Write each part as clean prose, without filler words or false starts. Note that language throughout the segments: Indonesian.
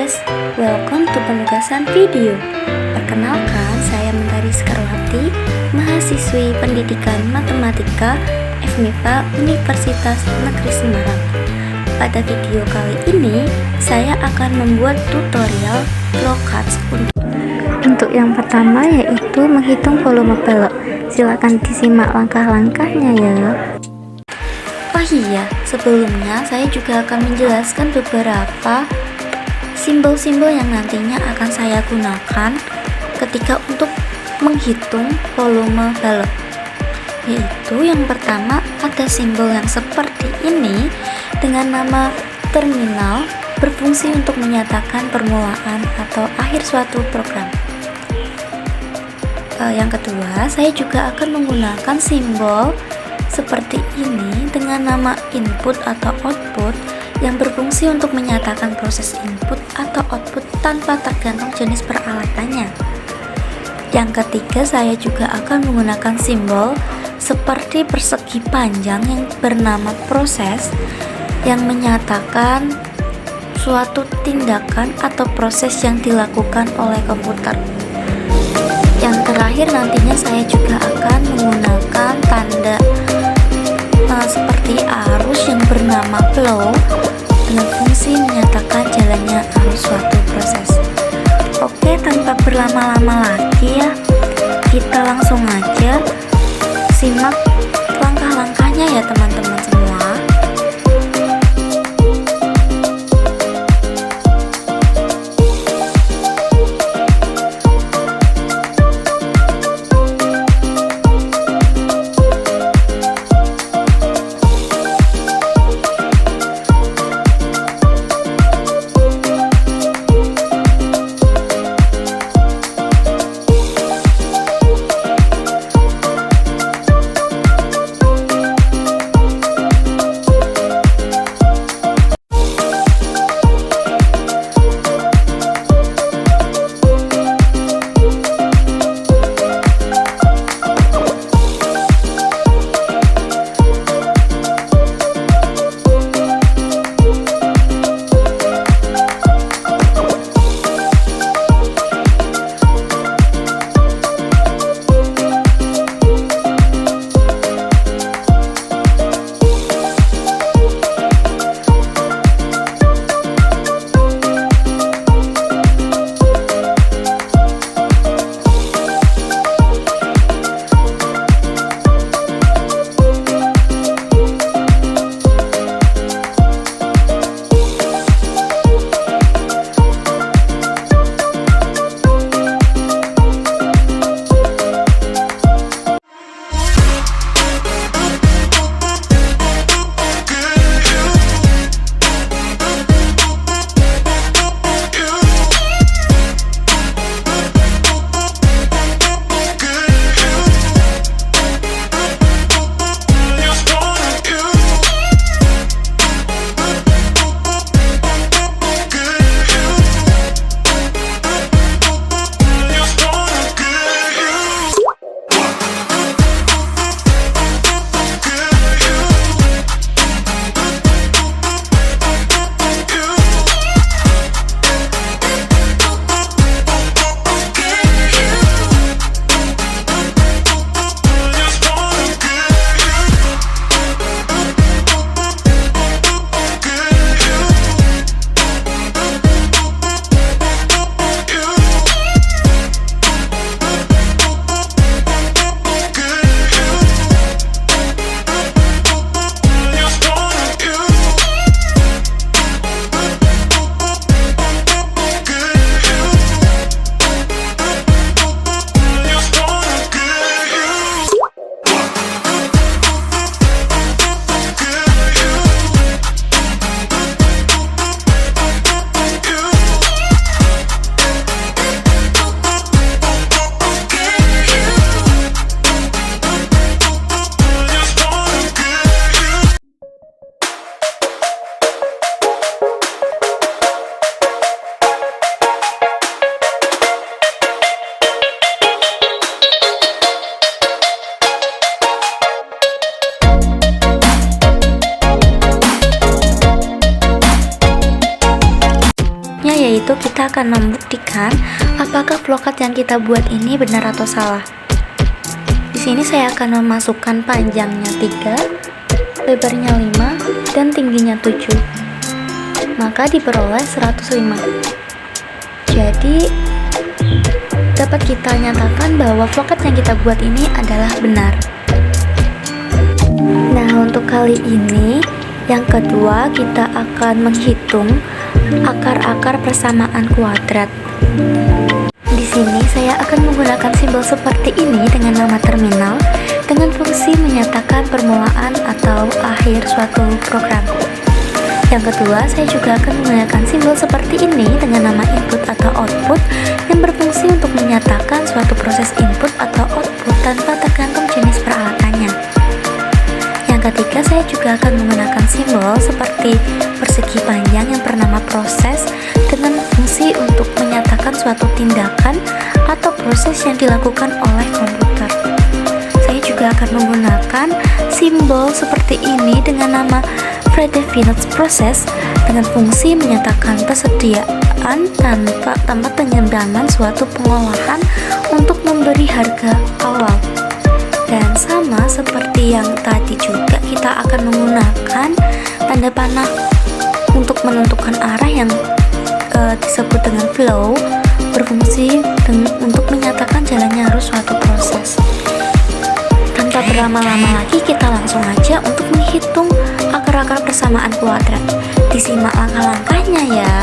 guys, welcome to penugasan video. Perkenalkan, saya Mentari Skarwati, mahasiswi pendidikan matematika FMIPA Universitas Negeri Semarang. Pada video kali ini, saya akan membuat tutorial flowcharts untuk yang pertama, yaitu menghitung volume pelek. Silakan disimak langkah-langkahnya ya. Oh iya, sebelumnya saya juga akan menjelaskan beberapa simbol-simbol yang nantinya akan saya gunakan ketika untuk menghitung volume balok. Yaitu yang pertama ada simbol yang seperti ini dengan nama terminal, berfungsi untuk menyatakan permulaan atau akhir suatu program. Yang kedua, saya juga akan menggunakan simbol seperti ini dengan nama input atau output yang berfungsi untuk menyatakan proses input atau output tanpa tergantung jenis peralatannya. Yang ketiga, saya juga akan menggunakan simbol seperti persegi panjang yang bernama proses yang menyatakan suatu tindakan atau proses yang dilakukan oleh komputer. Yang terakhir, nantinya saya juga akan menggunakan tanda seperti arus yang bernama flow dengan fungsi menyatakan jalannya arus suatu proses. Oke, tanpa berlama-lama lagi ya, kita langsung aja simak langkah-langkahnya ya teman-teman semua. yaitu kita akan membuktikan apakah flowcard yang kita buat ini benar atau salah. Di sini saya akan memasukkan panjangnya 3, lebarnya 5, dan tingginya 7. Maka diperoleh 105. Jadi dapat kita nyatakan bahwa flowcard yang kita buat ini adalah benar. Nah, untuk kali ini yang kedua kita akan menghitung akar-akar persamaan kuadrat. Di sini saya akan menggunakan simbol seperti ini dengan nama terminal dengan fungsi menyatakan permulaan atau akhir suatu program. Yang kedua, saya juga akan menggunakan simbol seperti ini dengan nama input atau output yang berfungsi untuk menyatakan suatu proses input atau output tanpa tergantung jenis peralatannya. Yang ketiga, saya juga akan menggunakan simbol seperti persegi panjang yang bernama proses dengan fungsi untuk menyatakan suatu tindakan atau proses yang dilakukan oleh komputer. Saya juga akan menggunakan simbol seperti ini dengan nama predefinite process dengan fungsi menyatakan persediaan tanpa penyedaman suatu pengolahan untuk memberi harga awal. Dan sama seperti yang tadi juga, kita akan menggunakan tanda panah untuk menentukan arah yang disebut dengan flow, berfungsi untuk menyatakan jalannya arus suatu proses. Tanpa berlama-lama lagi, kita langsung aja untuk menghitung akar-akar persamaan kuadrat. Disimak langkah-langkahnya ya.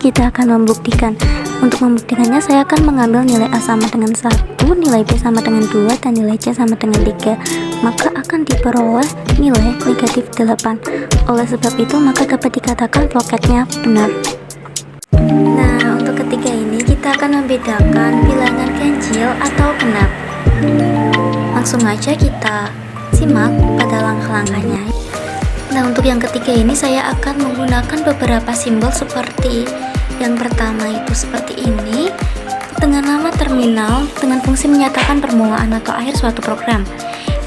kita akan membuktikan. Untuk membuktikannya, saya akan mengambil nilai A sama dengan 1, nilai B sama dengan 2, dan nilai C sama dengan 3. Maka akan diperoleh nilai negatif 8. Oleh sebab itu, maka dapat dikatakan voketnya benar. Nah, untuk ketiga ini kita akan membedakan bilangan ganjil atau genap. Langsung aja kita simak pada langkah-langkahnya. Nah, untuk yang ketiga ini saya akan menggunakan beberapa simbol seperti yang pertama itu seperti ini dengan nama terminal dengan fungsi menyatakan permulaan atau akhir suatu program.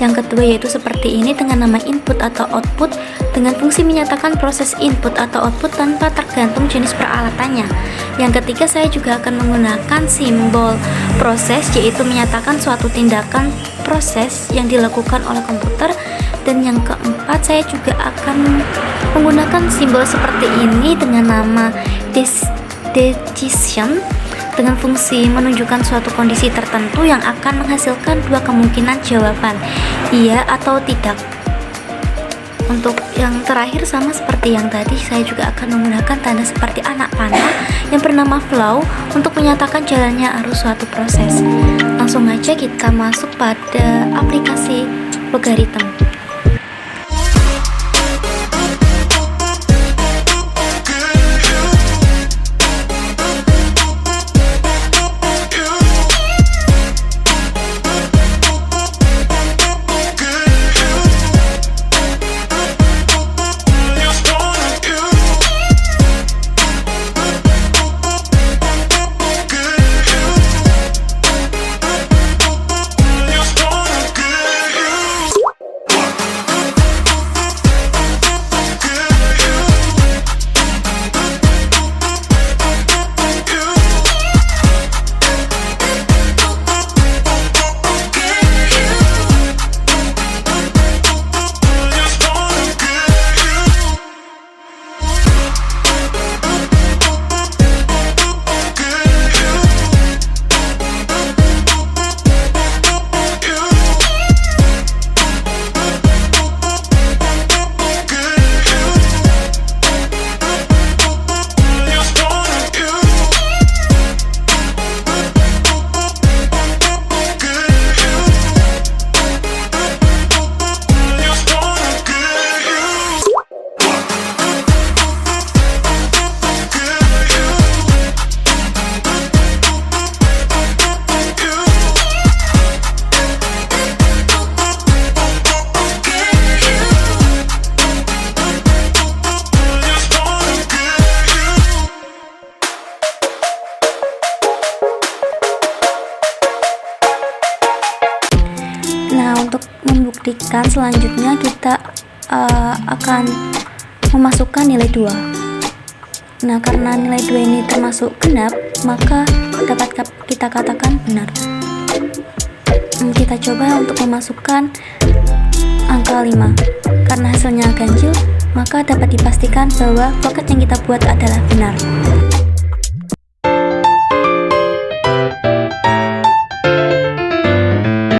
Yang kedua yaitu seperti ini dengan nama input atau output dengan fungsi menyatakan proses input atau output tanpa tergantung jenis peralatannya. Yang ketiga saya juga akan menggunakan simbol proses yaitu menyatakan suatu tindakan proses yang dilakukan oleh komputer. Dan yang keempat saya juga akan menggunakan simbol seperti ini dengan nama decision dengan fungsi menunjukkan suatu kondisi tertentu yang akan menghasilkan dua kemungkinan jawaban, iya atau tidak. Untuk yang terakhir sama seperti yang tadi, saya juga akan menggunakan tanda seperti anak panah yang bernama flow untuk menyatakan jalannya arus suatu proses. Langsung aja kita masuk pada aplikasi logaritma. Nah, untuk membuktikan selanjutnya kita akan memasukkan nilai 2. Nah, karena nilai 2 ini termasuk genap, maka dapat kita katakan benar. Kita coba untuk memasukkan angka 5. Karena hasilnya ganjil, maka dapat dipastikan bahwa voket yang kita buat adalah benar.